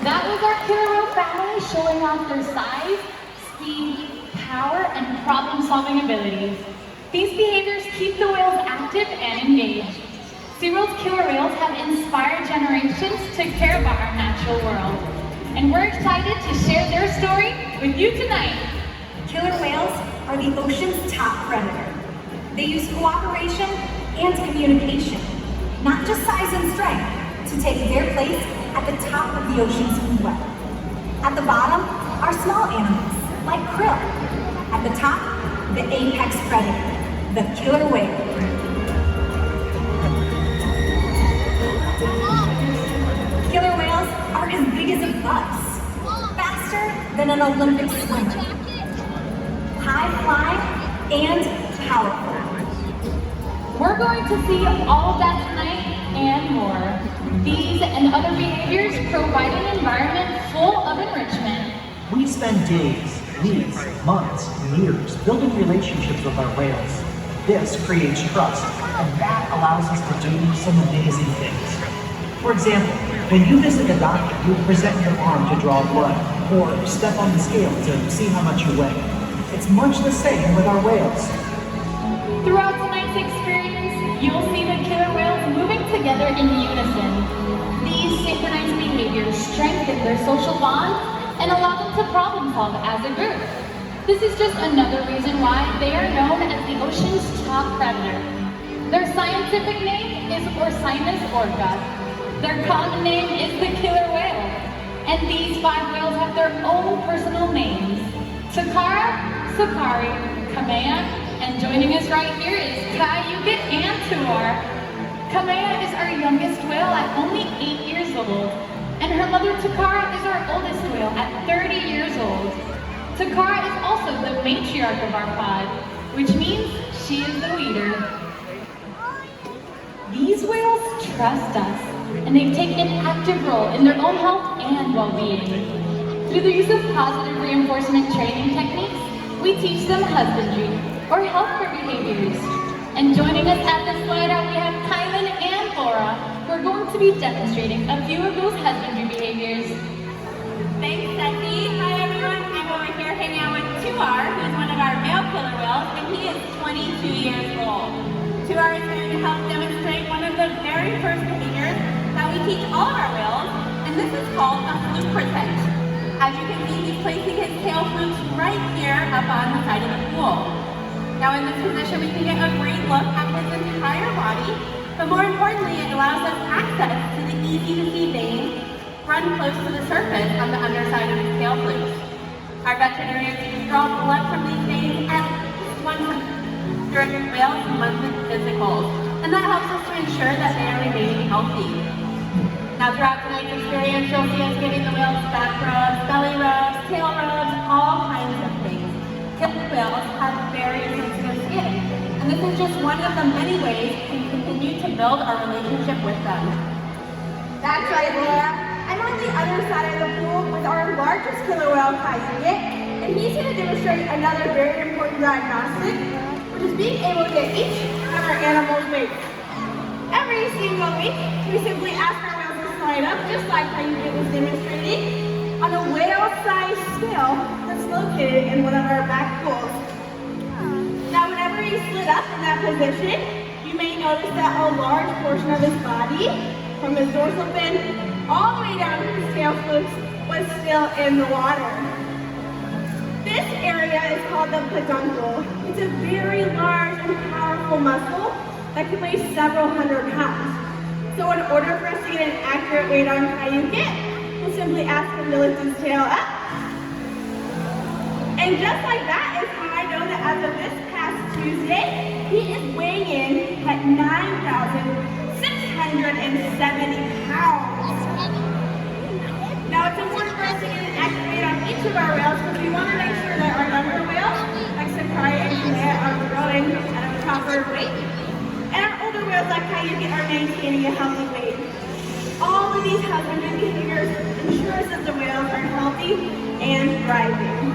That was our killer whale family showing off their size, speed, power, and problem-solving abilities. These behaviors keep the whales active and engaged. SeaWorld's killer whales have inspired generations to care about our natural world. And we're excited to share their story with you tonight. Killer whales are the ocean's top predator. They use cooperation and communication, not just size and strength, to take their place at the top of the ocean's food web. At the bottom are small animals, like krill. At the top, the apex predator, the killer whale. Killer whales are as big as a bus, faster than an Olympic swimmer, high-flying and powerful. We're going to see all of that tonight and more. These and other behaviors provide an environment full of enrichment. We spend days, weeks, months, years building relationships with our whales. This creates trust, and that allows us to do some amazing things. For example, when you visit a doctor, you present your arm to draw blood, or step on the scale to see how much you weigh. It's much the same with our whales. Throughout tonight's experience, you'll see the killer whales moving together in unison. These synchronized behaviors strengthen their social bond and allow them to problem solve as a group. This is just another reason why they are known as the ocean's top predator. Their scientific name is Orcinus orca. Their common name is the killer whale. And these 5 whales have their own personal names: Takara, Sakari, Kamea, and joining us right here is Kayukit and Tuar. Kamea is our youngest whale at only 8 years old, and her mother Takara is our oldest whale at 30 years old. Takara is also the matriarch of our pod, which means she is the leader. These whales trust us, and they take an active role in their own health and well-being. Through the use of positive reinforcement training techniques, we teach them husbandry, or healthcare behaviors. And joining us at this slide out, we have Kylan and Laura, who are going to be demonstrating a few of those husbandry behaviors. Thanks, Becky. Hi, everyone. I'm over here hanging out with Tuar, who's one of our male killer whales, and he is 22 years old. Tuar is going to help demonstrate one of the very first behaviors that we teach all of our whales, and this is called a fluke protect. As you can see, he's placing his tail flukes right here up on the side of the pool. Now in this position, we can get a great look at his entire body, but more importantly, it allows us access to the easy-to-see veins run close to the surface on the underside of his tail flukes. Our veterinarians draw blood from these veins at least once during whales' monthly physicals, and that helps us to ensure that they are remaining healthy. Now throughout tonight's experience, you'll see us giving the whales back rubs, belly rubs, tail rubs, all kinds of things. Killer whales have very sensitive skin, and this is just one of the many ways we can continue to build our relationship with them. That's right, Laura. I'm on the other side of the pool with our largest killer whale, Kayukit, and he's going to demonstrate another very important diagnostic, which is being able to get each of our animals' weight. Every single week, we simply ask our whales to slide up, just like Kayukit was demonstrating, on a whale-sized scale that's located in one of our back pools. Now, whenever he slid up in that position, you may notice that a large portion of his body, from his dorsal fin all the way down to his tail flukes, was still in the water. This area is called the peduncle. It's a very large and powerful muscle that can weigh several hundred pounds. So in order for us to get an accurate weight on Kayukit, we'll simply ask him to lift his tail up. And just like that is how I know that as of this past Tuesday, he is weighing in at 9,670 pounds. Now it's important for us to get an accurate weight on each of our whales because we want to make sure that our younger whales, like Sakai and Kamea, are growing at a proper weight. And our older whales like Kayukit are maintaining a healthy weight. All of these husbandry behaviors ensures that the whales are healthy and thriving.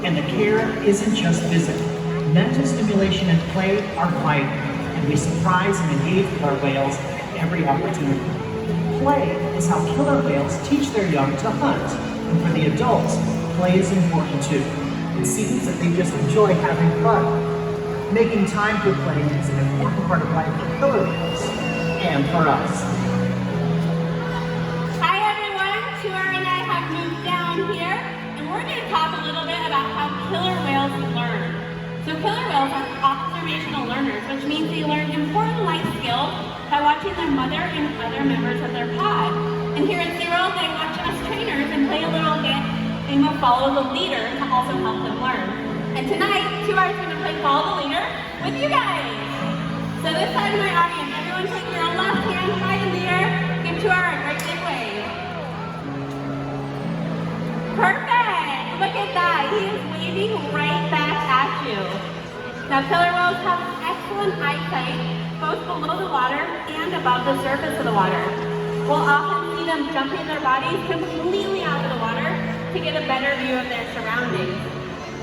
And the care isn't just physical. Mental stimulation and play are vital, and we surprise and engage with our whales at every opportunity. Play is how killer whales teach their young to hunt. And for the adults, play is important too. It seems that they just enjoy having fun. Making time for play is an important part of life for killer whales, and for us. Hi everyone, Tua and I have moved down here, and we're going to talk a little bit about how killer whales learn. So killer whales are observational learners, which means they learn important life skills by watching their mother and other members of their pod. And here at SeaWorld, they watch us trainers and play a little game of follow the leader to also help them learn. And tonight, Tua is going to play follow the leader with you guys. So this side of my audience, everyone take your left hand by the leader, give Tua a great big wave. Perfect! Look at that, he is waving right back at you. Now killer whales have excellent eyesight, both below the water and above the surface of the water. We'll often see them jumping their bodies completely out of the water to get a better view of their surroundings.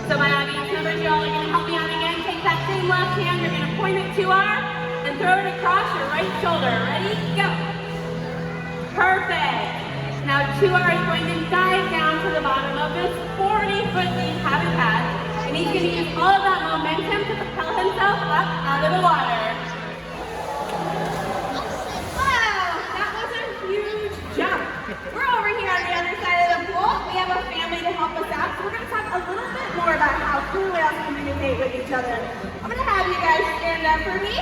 So my audience members, you all are going to help me out again. Take that same left hand, you're going to point it to our and throw it across your right shoulder. Ready? Go! Perfect! Now 2R is going to dive down to the bottom of this 40-foot deep habitat, and he's going to use all of that momentum to propel himself up out of the water. Wow, that was a huge jump. We're over here on the other side of the pool. We have a family to help us out, so we're going to talk a little bit more about how killer whales communicate with each other. I'm going to have you guys stand up for me.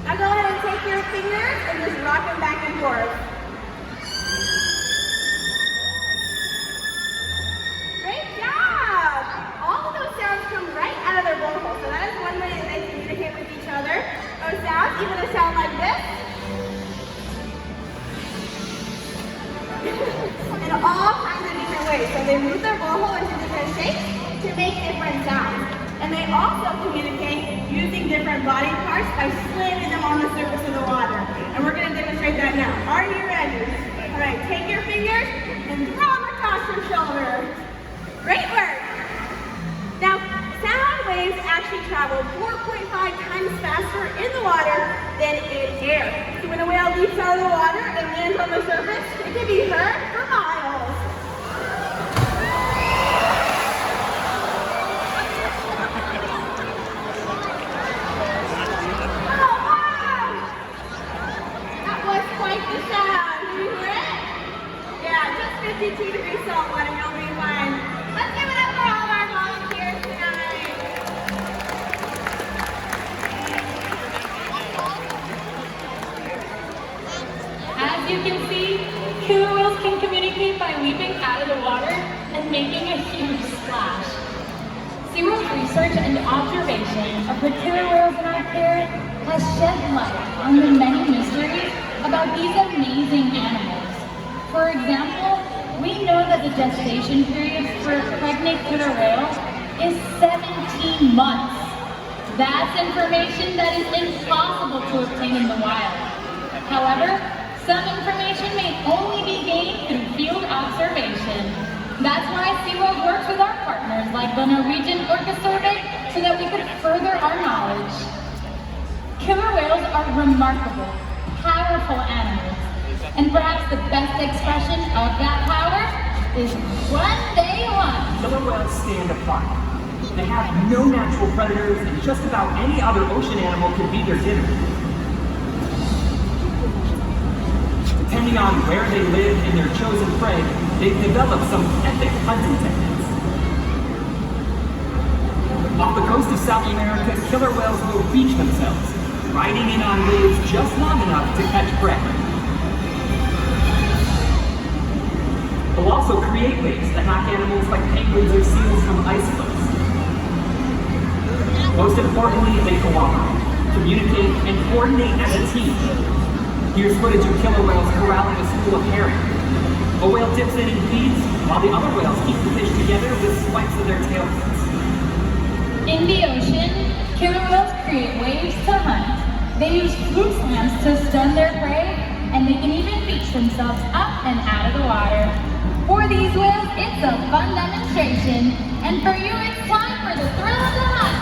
Now go ahead and take your fingers and just rock them back and forth. Great job! All of those sounds come right out of their blowhole, so that is one way that they communicate with each other. Those sounds, even a sound like this. In all kinds of different ways. So they move their blowhole into different shapes to make different sounds. And they also communicate using different body parts by slamming them on the surface of the water. And we're going to demonstrate that now. Are you ready? All right, take your fingers and throw them across your shoulder. Great work. Now, sound waves actually travel 4.5 times faster in the water than in air. So when a whale leaps out of the water and lands on the surface, it can be heard for miles. The sound. Did you hear it? Yeah, just 52 degrees salt water, you'll be fine. Let's give it up for all of our volunteers tonight. As you can see, killer whales can communicate by leaping out of the water and making a huge splash. SeaWorld's research and observation of the killer whales in our care has shed light on the many mysteries about these amazing animals. For example, we know that the gestation period for a pregnant killer whale is 17 months. That's information that is impossible to obtain in the wild. However, some information may only be gained through field observation. That's why SeaWorld works with our partners like the Norwegian ORCA survey so that we could further our knowledge. Killer whales are remarkable, powerful animals, and perhaps the best expression of that power is what they want. Killer whales stand apart. They have no natural predators, and just about any other ocean animal could be their dinner. Depending on where they live and their chosen prey, they've developed some epic hunting techniques. Off the coast of South America, killer whales will beach themselves, riding in on waves just long enough to catch prey. They'll also create waves that knock animals like penguins or seals from ice cliffs. Most importantly, they cooperate, communicate, and coordinate as a team. Here's footage of killer whales corralling a school of herring. A whale dips in and feeds, while the other whales keep the fish together with swipes of their tail fins. In the ocean, killer whales create waves to hunt. They use fluke slams to stun their prey, and they can even beach themselves up and out of the water. For these whales, it's a fun demonstration, and for you, it's time for the thrill of the hunt.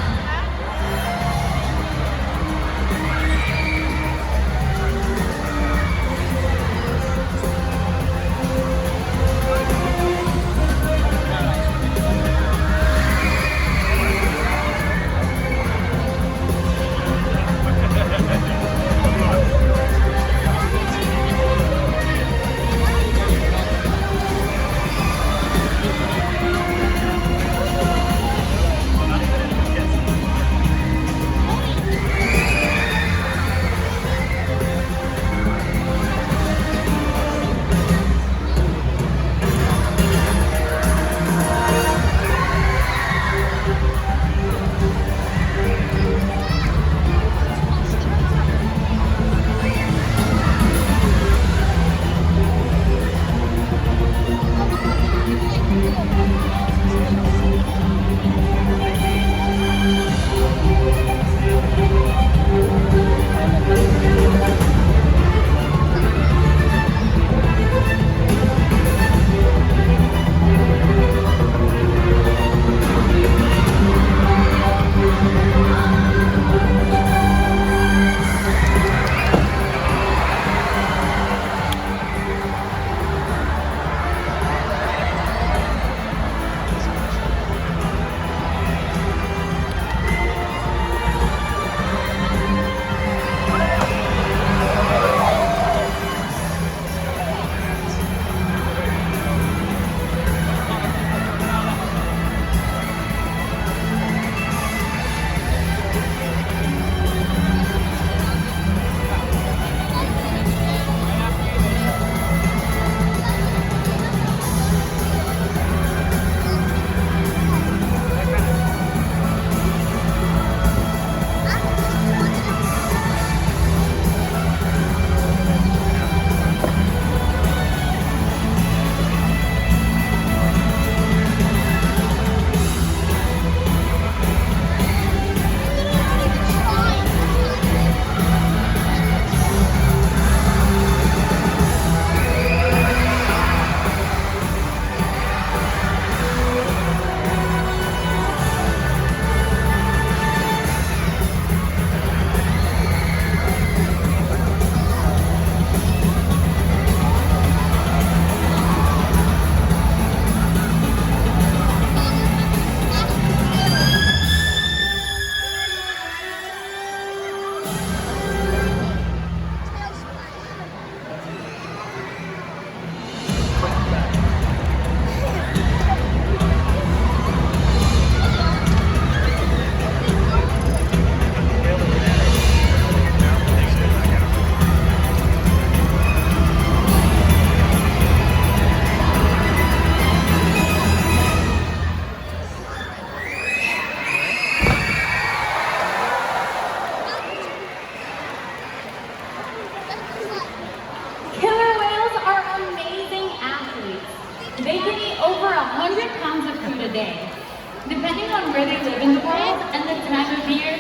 Depending on where they live in the world and the time of year,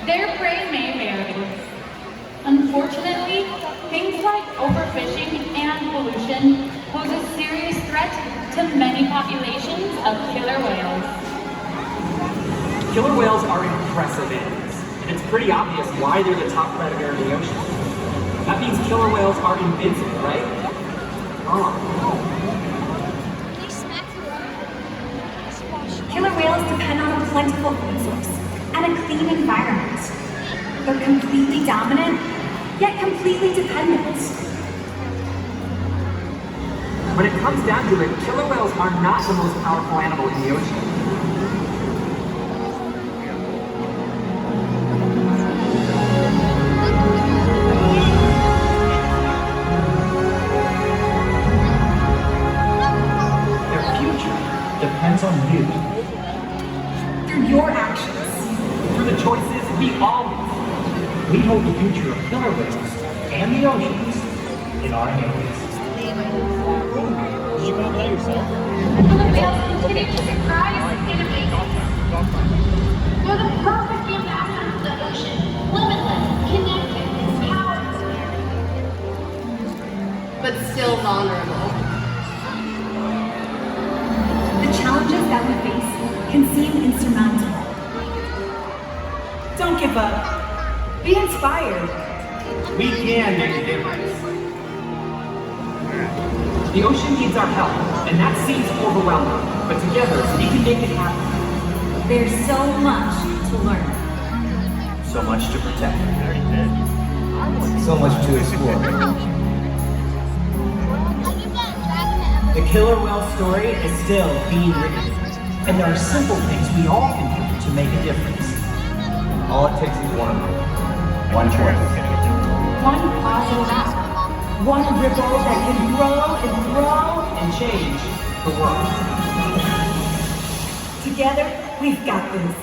their prey may vary. Unfortunately, things like overfishing and pollution pose a serious threat to many populations of killer whales. Killer whales are impressive animals, and it's pretty obvious why they're the top predator in the ocean. That means killer whales are invincible, right? Killer whales depend on a plentiful food source and a clean environment. They're completely dominant, yet completely dependent. When it comes down to it, killer whales are not the most powerful animal in the ocean. Their future depends on you. Through your actions. Through the choices we all make. We hold the future of killer whales and the oceans in our hands. Killer whales continue to surprise and amaze us. They're the perfect ambassadors of the ocean, limitless, connected, empowered, but still vulnerable. The challenges that we face can seem insurmountable. Don't give up. Be inspired. We can make a difference. The ocean needs our help, and that seems overwhelming, but together we can make it happen. There's so much to learn. So much to protect. So much to explore. The killer whale story is still being written. And there are simple things we all can do to make a difference. All it takes is one choice. One positive act. One ripple that can grow and grow. And change the world. Together, we've got this.